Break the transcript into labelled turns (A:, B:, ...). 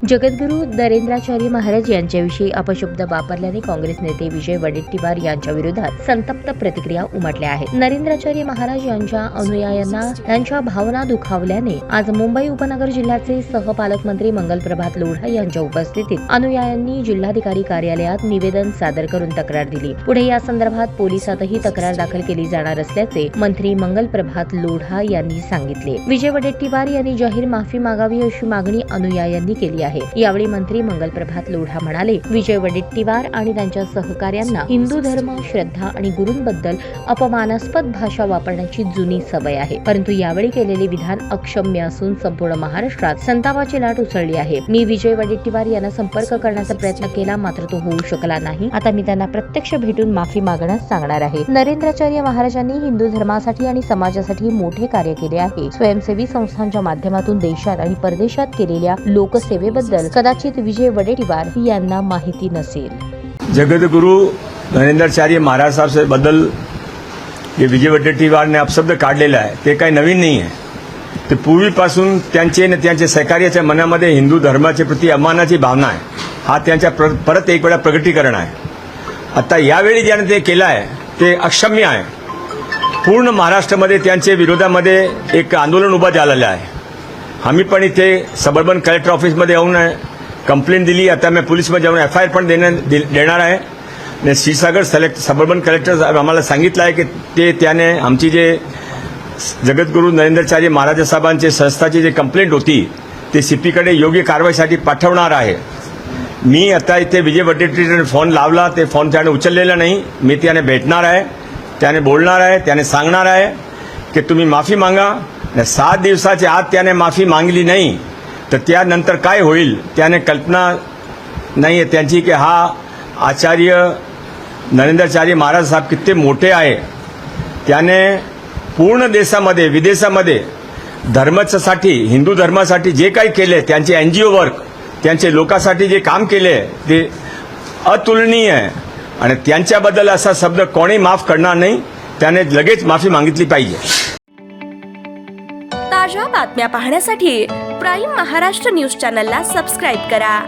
A: जगद्गुरू नरेंद्राचार्य महाराज यांच्याविषयी अपशब्द वापरल्याने काँग्रेस नेते विजय वडेट्टीवार यांच्या विरोधात संतप्त प्रतिक्रिया उमटल्या आहेत। नरेंद्राचार्य महाराज यांच्या अनुयायांना त्यांच्या भावना दुखावल्याने आज मुंबई उपनगर जिल्ह्याचे सहपालकमंत्री मंगलप्रभात लोढा यांच्या उपस्थितीत अनुयायांनी जिल्हाधिकारी कार्यालयात निवेदन सादर करून तक्रार दिली। पुढे या संदर्भात पोलिसातही तक्रार दाखल केली जाणार असल्याचे मंत्री मंगलप्रभात लोढा यांनी सांगितले। विजय वडेट्टीवार यांनी जाहीर माफी मागावी अशी मागणी अनुयायांनी केली आहे। यावेळी मंत्री मंगलप्रभात लोढा म्हणाले, विजय वडेट्टीवार आणि त्यांच्या सहकार्यांना हिंदू धर्म, श्रद्धा आणि गुरूंबद्दल अपमानास्पद भाषा वापरण्याची जुनी सवय आहे, परंतु यावेळी केलेले विधान अक्षम्य असून संपूर्ण महाराष्ट्रात संतापाची लाट उसळली आहे। मी विजय वडेट्टीवार यांना संपर्क करण्याचा प्रयत्न केला, मात्र तो होऊ शकला नाही। आता मी त्यांना प्रत्यक्ष भेटून माफी मागण्यास सांगणार आहे। नरेंद्राचार्य महाराजांनी हिंदू धर्मासाठी आणि समाजासाठी मोठे कार्य केले आहे। स्वयंसेवी संस्थांच्या माध्यमातून देशात आणि परदेशात केलेल्या लोकसेवेबद्दल कदाचित विजय वडेट्टीवार यांना माहिती नसेल।
B: जगद्गुरु नरेंद्राचार्य महाराज साहब बद्दल जे विजय वडेट्टीवार ने अपशब्द काढलेला आहे ते काही नवीन नाही आहे। ते पूर्वीपासून त्यांच्या सहकार्याच्या मनामध्ये हिंदू धर्माच्या प्रति अभिमानाची भावना आहे। हा त्यांच्या परत एक वेळा प्रगटीकरण आहे। आता यावेळी ज्याने ते केलं आहे ते अक्षम्य आहे। पूर्ण महाराष्ट्रामध्ये त्यांच्या विरोधामध्ये एक आंदोलन उभं झालेलं आहे। आम्ही पण इथे सबर्बन कलेक्टर ऑफिसमध्ये येऊन कंप्लेंट दिली। आता मी पोलीसमध्ये जाऊन FIR पण देणार आहे। आणि क्षीरसागर सबर्बन कलेक्टर आम्हाला सांगितलं आहे की त्याने आमची जे जगद्गुरू नरेंद्राचार्य महाराज साहेबांचे संस्थाची जे कंप्लेंट होती ते CP कडे योग्य कारवाईसाठी पाठवणार आहे। मी आता इथे विजय वडेट्टीवारने फोन लावला, ते फोन त्याने उचललेला नाही। मी त्याने भेटणार आहे, त्याने बोलणार आहे, त्याने सांगणार आहे की तुम्ही माफी मागा। 7 दिवसाच्या आत त्याने माफी मागली नाही तर त्यानंतर काय होईल त्याने कल्पना नाही आहे त्यांची की हा आचार्य नरेंद्राचार्य महाराज साहेब किती मोठे आहे। त्याने पूर्ण देशामध्ये विदेशामध्ये धर्मासाठी, हिंदू धर्मासाठी जे काही केले, त्यांचे NGO वर्क, त्यांचे लोकांसाठी जे काम केले ते अतुलनीय आहे आणि त्यांच्याबद्दल असा शब्द कोणी माफ करणार नाही। त्याने लगेच माफी मागितली पाहिजे।
C: ताज्या बातम्या पाहण्यासाठी प्राईम महाराष्ट्र न्यूज चॅनलला सबस्क्राईब करा।